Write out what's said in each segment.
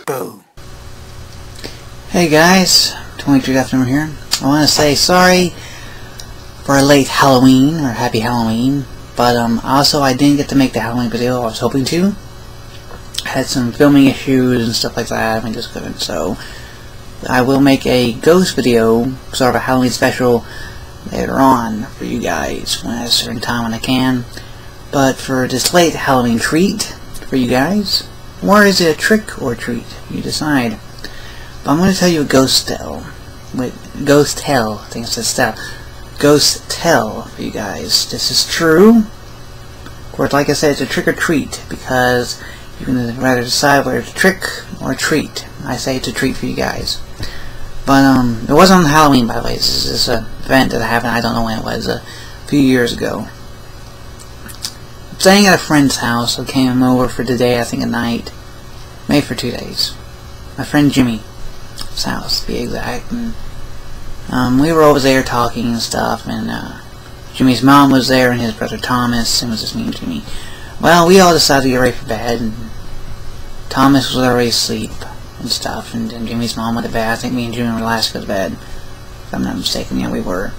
Boo. Hey guys, 23 Afternoon here. I want to say sorry for a late Halloween, or happy Halloween, but also I didn't get to make the Halloween video I was hoping to. I had some filming issues and stuff like that, I just couldn't, so I will make a ghost video, sort of a Halloween special, later on for you guys when at a certain time when I can. But for this late Halloween treat for you guys, or is it a trick or treat? You decide. But I'm going to tell you a ghost tale. Ghost tale. I think it's a step. Ghost tale for you guys. This is true. Of course, like I said, it's a trick or treat because you can rather decide whether it's a trick or a treat. I say it's a treat for you guys. But it wasn't on Halloween, by the way. This is an event that happened. I don't know when it was. A few years ago. I'm staying at a friend's house. I came over for the day. I think a night, maybe for 2 days. My friend Jimmy's house, to be exact. And we were over there talking and stuff. And Jimmy's mom was there, and his brother Thomas, and it was just me and Jimmy. Well, we all decided to get ready for bed. And Thomas was already asleep and stuff, and then Jimmy's mom went to bed. I think me and Jimmy were last to go to bed, if I'm not mistaken. Yeah, we were.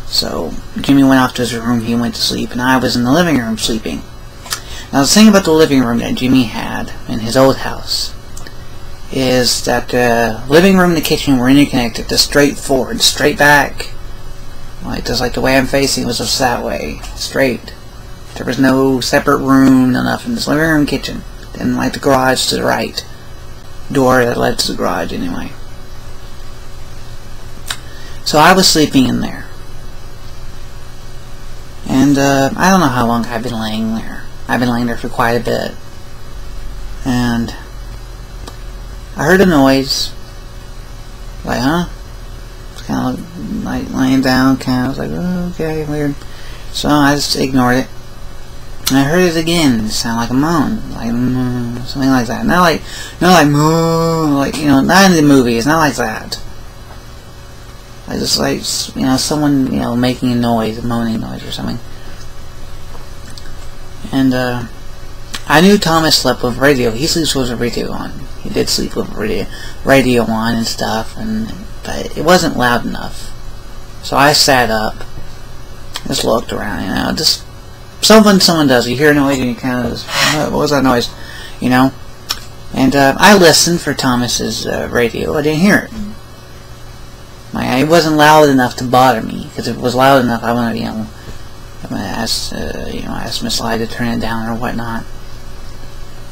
So Jimmy went off to his room, he went to sleep, and I was in the living room sleeping. Now the thing about the living room that Jimmy had in his old house is that the living room and the kitchen were interconnected, just straight forward, straight back. Just like the way I'm facing was just that way, straight. There was no separate room, no nothing. This living room and kitchen. Then like the garage to the right. Door that led to the garage anyway. So I was sleeping in there. And I don't know how long I've been laying there. I've been laying there for quite a bit. And I heard a noise. Like, huh? It's kind of like laying down, kind of like, oh, okay, weird. So I just ignored it. And I heard it again. It sounded like a moan, like something like that. Not like moo, like, you know, not in the movie. It's not like that. I just like, you know, someone, you know, making a noise, a moaning noise or something. And I knew Thomas slept with radio. He sleeps with the radio on. He did sleep with radio on and stuff, but it wasn't loud enough. So I sat up, just looked around, you know, just something someone does. You hear a noise and you kind of just, what was that noise? You know? And I listened for Thomas's radio. I didn't hear it. It wasn't loud enough to bother me, because if it was loud enough, I would, you know, I'm gonna ask, ask Miss Lye to turn it down or whatnot.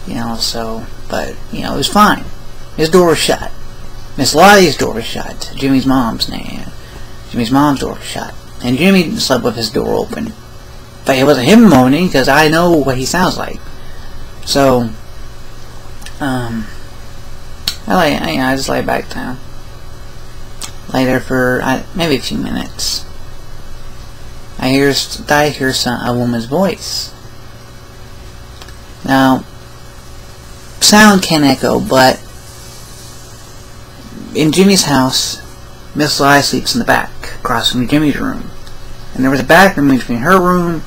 You know, so, but you know, it was fine. His door was shut. Miss Lye's door was shut. Jimmy's mom's door was shut, and Jimmy slept with his door open. But it wasn't him moaning, because I know what he sounds like. So, I just lay back down. Lay there for maybe a few minutes. I hear a woman's voice. Now, sound can echo, but in Jimmy's house, Miss Lye sleeps in the back, across from Jimmy's room. And there was a back room between her room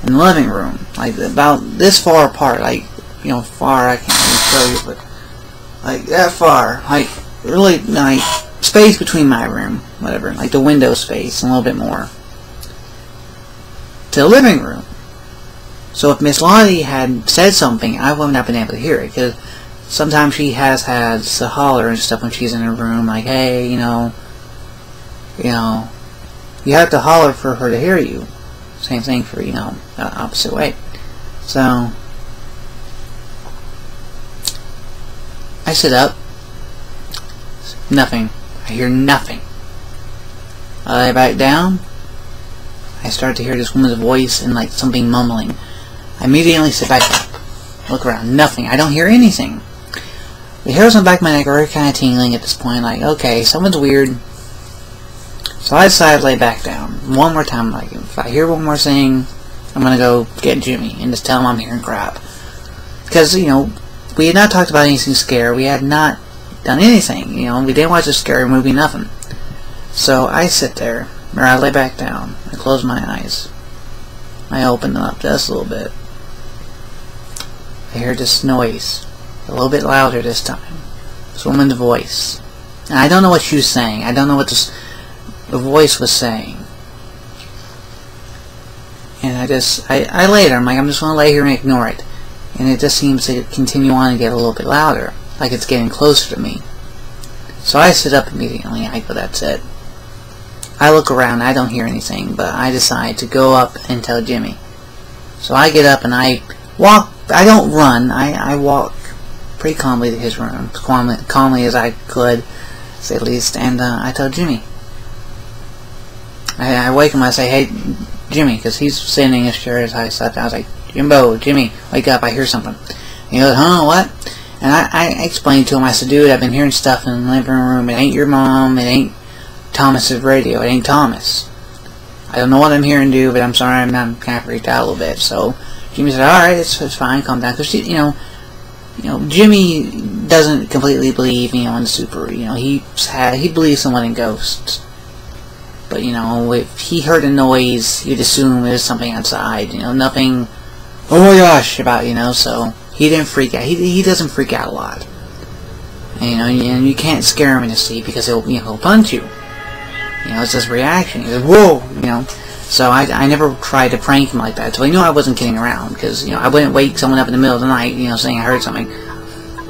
and the living room, like about this far apart, like, you know, far, I can't even show you, but like that far, like really, like space between my room, whatever, like the window space, and a little bit more, to the living room. So if Miss Lottie had said something, I wouldn't have been able to hear it, because sometimes she has had to holler and stuff when she's in her room, like, hey, you know, you have to holler for her to hear you. Same thing for, you know, the opposite way. So I sit up. Nothing. I hear nothing. I lay back down. I start to hear this woman's voice and like something mumbling. I immediately sit back up. Look around. Nothing. I don't hear anything. The hairs on the back of my neck are kind of tingling at this point. Like, okay, someone's weird. So I decided to lay back down. One more time. Like, if I hear one more thing, I'm going to go get Jimmy and just tell him I'm hearing crap. Because, you know, we had not talked about anything scary. We had not done anything. You know, we didn't watch a scary movie, nothing. So I sit there, or I lay back down. I close my eyes. I open them up just a little bit. I hear this noise. a little bit louder this time. This woman's voice. And I don't know what she was saying. I don't know what the voice was saying. And I lay there. I'm like, I'm just going to lay here and ignore it. And it just seems to continue on and get a little bit louder. Like it's getting closer to me. So I sit up immediately. I go, that's it. I look around. I don't hear anything. But I decide to go up and tell Jimmy. So I get up and I walk. I don't run. I walk pretty calmly to his room. Calmly as I could, to say the least. And I tell Jimmy. I wake him. I say, hey, Jimmy, because he's sitting in his chair as I sat down. I was like, Jimmy, wake up, I hear something. And he goes, huh, what? And I explained to him, I said, dude, I've been hearing stuff in the living room. It ain't your mom, it ain't Thomas's radio, it ain't Thomas. I don't know what I'm hearing, dude, but I'm sorry, I'm kind of freaked out a little bit. So Jimmy said, alright, it's fine, calm down. Because, Jimmy doesn't completely believe, in the super, he believes somewhat in ghosts. But, if he heard a noise, you'd assume it was something outside, nothing, oh my gosh, about, so he didn't freak out. He doesn't freak out a lot. And, you can't scare him into sleep because he'll punch you. It's this reaction. He goes, whoa, So I never tried to prank him like that. So he knew I wasn't kidding around because, I wouldn't wake someone up in the middle of the night, saying I heard something.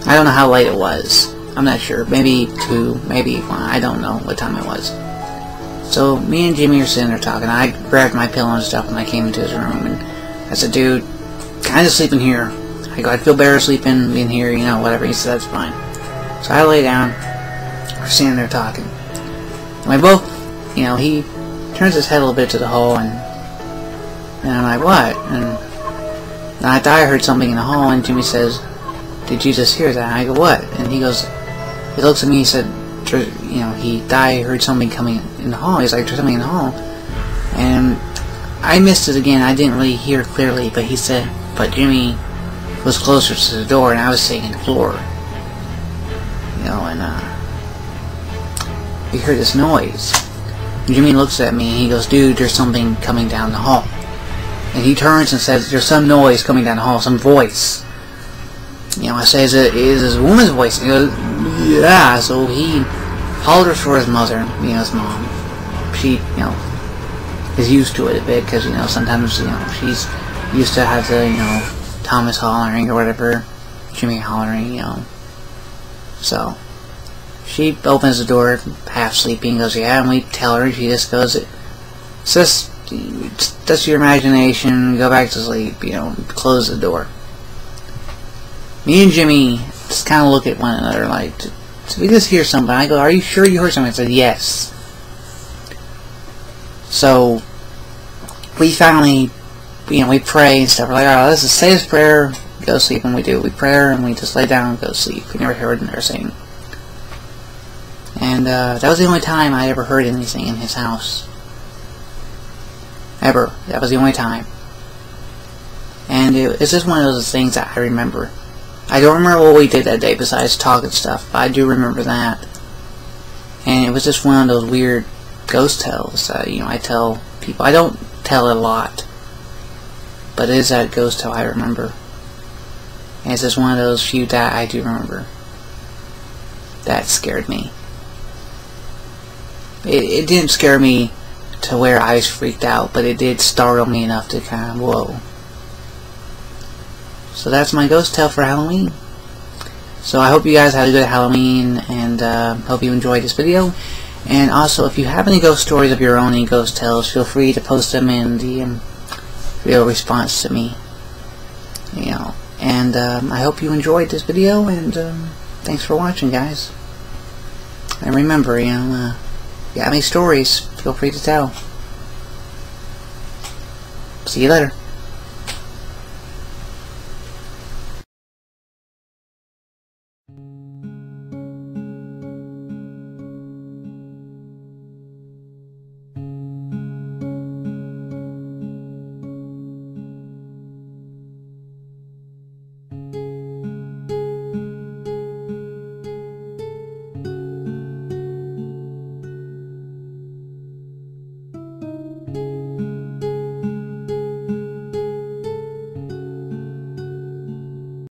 I don't know how late it was. I'm not sure. Maybe 2, maybe 1. I don't know what time it was. So me and Jimmy are sitting there talking. I grabbed my pillow and stuff when I came into his room, and I said, dude, kind of sleeping here. I go, I'd feel better sleeping in here, whatever. He said, that's fine. So I lay down. We're sitting there talking. And we both, he turns his head a little bit to the hall, and I'm like, what? And I thought I heard something in the hall, and Jimmy says, did you just hear that? And I go, what? And he goes, he looks at me, he said, he thought I heard something coming in the hall. He's like, there's something in the hall. And I missed it again. I didn't really hear clearly, but he said, but Jimmy was closer to the door, and I was sitting on the floor. And we heard this noise. And Jimmy looks at me, and he goes, dude, there's something coming down the hall. And he turns and says, there's some noise coming down the hall, some voice. I say, is this a woman's voice? And he goes, yeah. So he hollers for his mother, his mom. She, is used to it a bit because, sometimes, she's used to have the, Thomas hollering or whatever, Jimmy hollering, So she opens the door, half sleeping, goes, yeah, and we tell her, she just goes, it's just your imagination, go back to sleep, close the door. Me and Jimmy just kind of look at one another like, did we just hear something? I go, are you sure you heard something? I said, yes. So we finally, we pray and stuff. We're like, alright, let's just say this prayer, go sleep, and we do. We pray and we just lay down and go to sleep. We never heard her sing. And that was the only time I ever heard anything in his house. Ever. That was the only time. And it's just one of those things that I remember. I don't remember what we did that day besides talk and stuff, but I do remember that. And it was just one of those weird ghost tales that, I tell people. I don't tell it a lot, but it is that ghost tale I remember. And it's just one of those few that I do remember. That scared me. It didn't scare me to where I was freaked out, but it did startle me enough to kind of, whoa. So that's my ghost tale for Halloween. So I hope you guys had a good Halloween, and hope you enjoyed this video. And also, if you have any ghost stories of your own, any ghost tales, feel free to post them in the video response to me. And I hope you enjoyed this video, and thanks for watching, guys. And remember, if you have any stories, feel free to tell. See you later.